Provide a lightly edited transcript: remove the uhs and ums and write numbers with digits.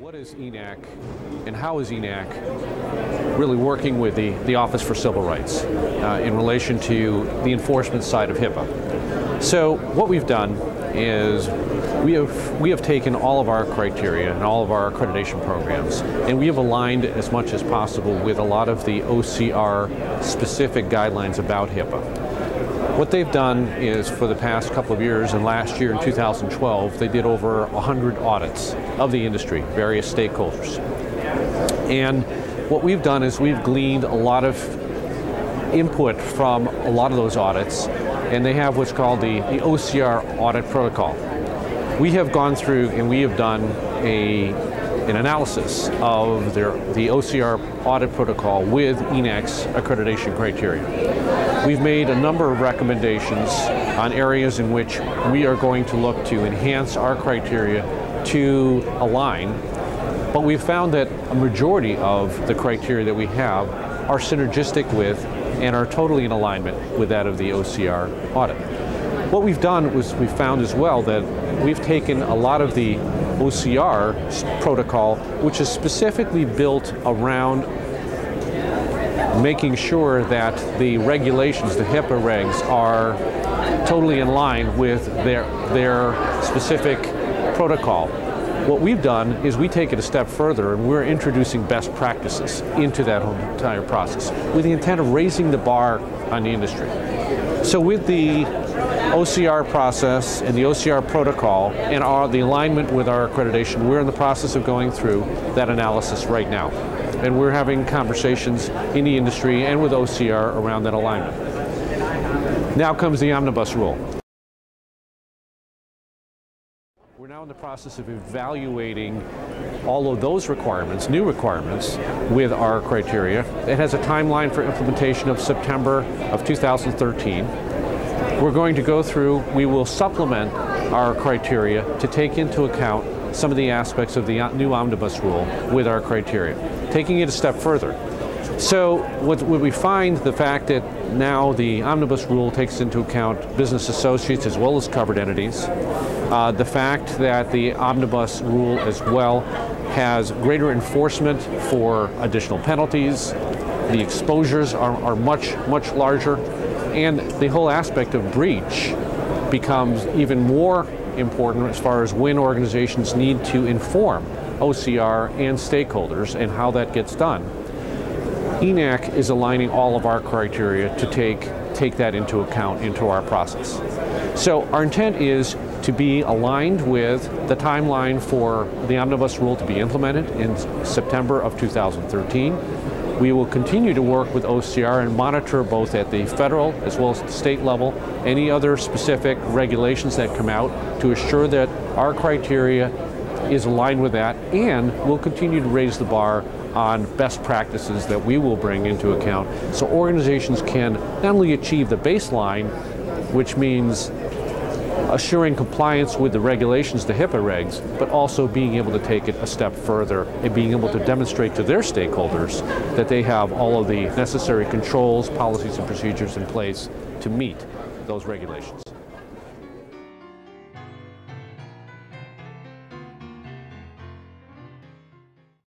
What is EHNAC and how is EHNAC really working with the Office for Civil Rights in relation to the enforcement side of HIPAA? So what we've done is we have taken all of our criteria and all of our accreditation programs, and we have aligned as much as possible with a lot of the OCR specific guidelines about HIPAA. What they've done is, for the past couple of years, and last year in 2012, they did over 100 audits of the industry, various stakeholders. And what we've done is we've gleaned a lot of input from a lot of those audits, and they have what's called the OCR audit protocol. We have gone through and we have done an analysis of the OCR audit protocol with EHNAC's accreditation criteria. We've made a number of recommendations on areas in which we are going to look to enhance our criteria to align, but we've found that a majority of the criteria that we have are synergistic with and are totally in alignment with that of the OCR audit. What we've done was we found as well that we've taken a lot of the OCR protocol, which is specifically built around making sure that the regulations, the HIPAA regs, are totally in line with their specific protocol. What we've done is we take it a step further, and we're introducing best practices into that whole entire process with the intent of raising the bar on the industry. So with the OCR process and the OCR protocol and the alignment with our accreditation, we're in the process of going through that analysis right now. And we're having conversations in the industry and with OCR around that alignment. Now comes the omnibus rule. We're now in the process of evaluating all of those requirements, new requirements, with our criteria. It has a timeline for implementation of September of 2013. We're going to go through, we will supplement our criteria to take into account some of the aspects of the new omnibus rule with our criteria, taking it a step further. So what we find, the fact that now the omnibus rule takes into account business associates as well as covered entities, the fact that the omnibus rule as well has greater enforcement for additional penalties, the exposures are much larger, and the whole aspect of breach becomes even more important as far as when organizations need to inform OCR and stakeholders and how that gets done. EHNAC is aligning all of our criteria to take that into account into our process. So our intent is to be aligned with the timeline for the omnibus rule to be implemented in September of 2013. We will continue to work with OCR and monitor both at the federal as well as the state level any other specific regulations that come out to assure that our criteria is aligned with that, and we'll continue to raise the bar on best practices that we will bring into account so organizations can not only achieve the baseline, which means assuring compliance with the regulations, the HIPAA regs, but also being able to take it a step further and being able to demonstrate to their stakeholders that they have all of the necessary controls, policies, and procedures in place to meet those regulations.